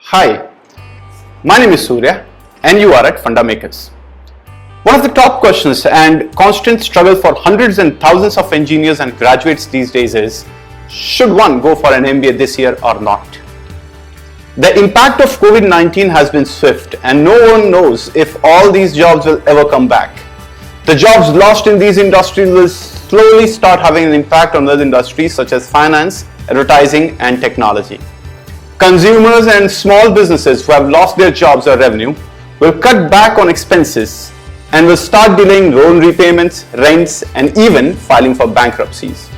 Hi, my name is Surya and you are at FundaMakers. One of the top questions and constant struggle for hundreds and thousands of engineers and graduates these days is, should one go for an MBA this year or not? The impact of COVID-19 has been swift and no one knows if all these jobs will ever come back. The jobs lost in these industries will slowly start having an impact on other industries such as finance, advertising and technology. Consumers and small businesses who have lost their jobs or revenue will cut back on expenses and will start delaying loan repayments, rents, and even filing for bankruptcies.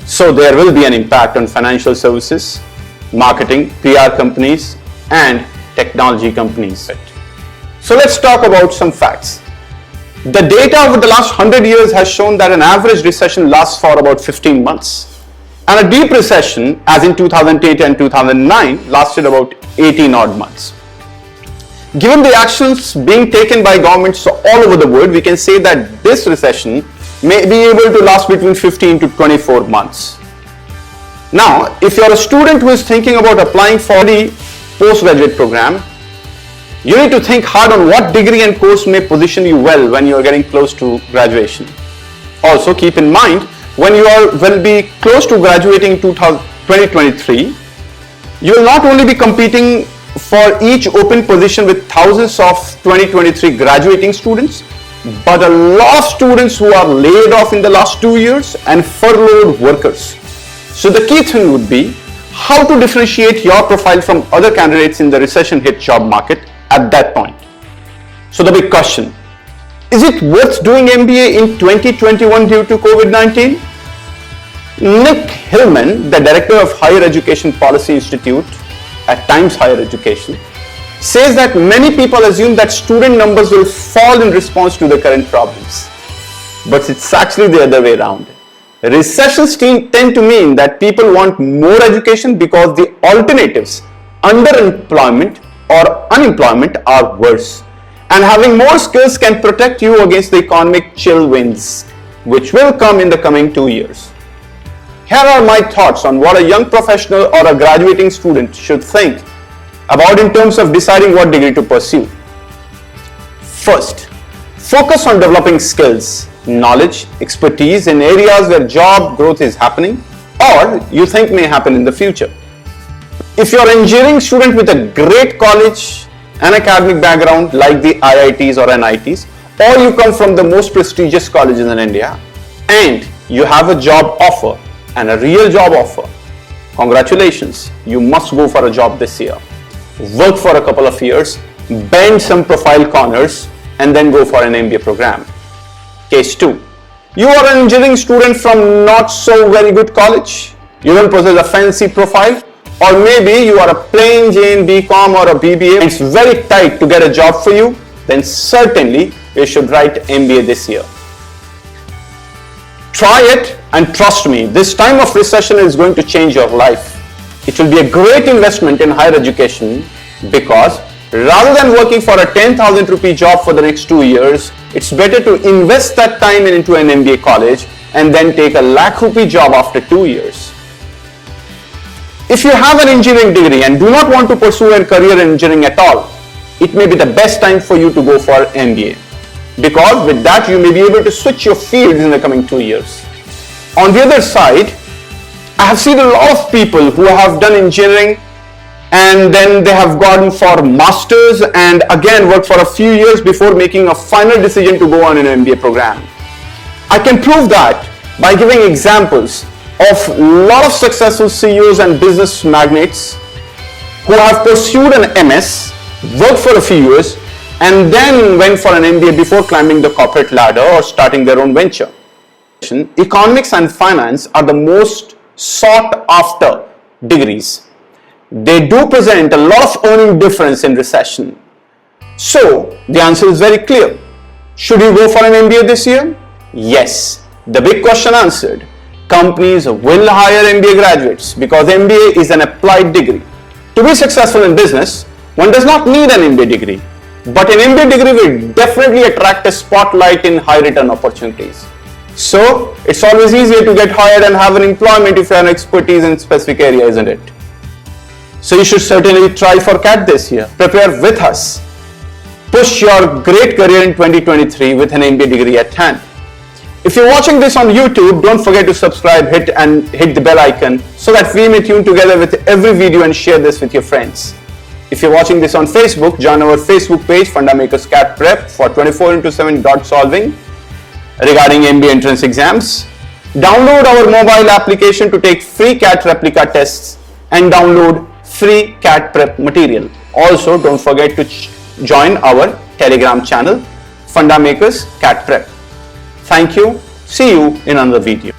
So there will be an impact on financial services, marketing, PR companies, and technology companies. So let's talk about some facts. The data over the last 100 years has shown that an average recession lasts for about 15 months. And a deep recession, as in 2008 and 2009, lasted about 18 odd months. Given the actions being taken by governments all over the world, we can say that this recession may be able to last between 15 to 24 months. Now, if you're a student who is thinking about applying for the postgraduate program, you need to think hard on what degree and course may position you well when you're getting close to graduation. Also, keep in mind, when you will be close to graduating in 2023, you will not only be competing for each open position with thousands of 2023 graduating students, but a lot of students who are laid off in the last 2 years and furloughed workers. So the key thing would be how to differentiate your profile from other candidates in the recession hit job market at that point. So the big question, is it worth doing MBA in 2021 due to COVID-19? Nick Hillman, the director of Higher Education Policy Institute at Times Higher Education, says that many people assume that student numbers will fall in response to the current problems. But it's actually the other way around. Recessions tend to mean that people want more education because the alternatives, underemployment or unemployment, are worse. And having more skills can protect you against the economic chill winds, which will come in the coming 2 years. Here are my thoughts on what a young professional or a graduating student should think about in terms of deciding what degree to pursue. First, focus on developing skills, knowledge, expertise in areas where job growth is happening or you think may happen in the future. If you're an engineering student with a great college and academic background like the IITs or NITs, or you come from the most prestigious colleges in India and you have a job offer and a real job offer, congratulations, you must go for a job this year. Work for a couple of years, bend some profile corners, and then go for an MBA program. Case 2. You are an engineering student from not so very good college. You don't possess a fancy profile, or maybe you are a plain Jane BCom or a BBA and it's very tight to get a job for you, then certainly you should write MBA this year. Try it and trust me, this time of recession is going to change your life. It will be a great investment in higher education because rather than working for a 10,000 rupee job for the next 2 years, it's better to invest that time into an MBA college and then take a lakh rupee job after 2 years. If you have an engineering degree and do not want to pursue a career in engineering at all, it may be the best time for you to go for MBA. Because with that, you may be able to switch your fields in the coming 2 years. On the other side, I have seen a lot of people who have done engineering and then they have gone for masters and again worked for a few years before making a final decision to go on an MBA program. I can prove that by giving examples of a lot of successful CEOs and business magnates who have pursued an MS, worked for a few years, and then went for an MBA before climbing the corporate ladder or starting their own venture. Economics and finance are the most sought after degrees. They do present a lot of earning difference in recession. So the answer is very clear. Should you go for an MBA this year? Yes. The big question answered. Companies will hire MBA graduates because MBA is an applied degree. To be successful in business, one does not need an MBA degree, but an MBA degree will definitely attract a spotlight in high return opportunities. So it's always easier to get hired and have an employment if you have expertise in a specific area, isn't it? So you should certainly try for CAT this year. Prepare with us. Push your great career in 2023 with an MBA degree at hand. If you're watching this on YouTube, don't forget to subscribe, hit the bell icon so that we may tune together with every video and share this with your friends. If you're watching this on Facebook, join our Facebook page, FundaMakers CAT Prep, for 24/7 dot solving regarding MBA entrance exams. Download our mobile application to take free CAT replica tests and download free CAT prep material. Also, don't forget to join our Telegram channel, FundaMakers CAT Prep. Thank you. See you in another video.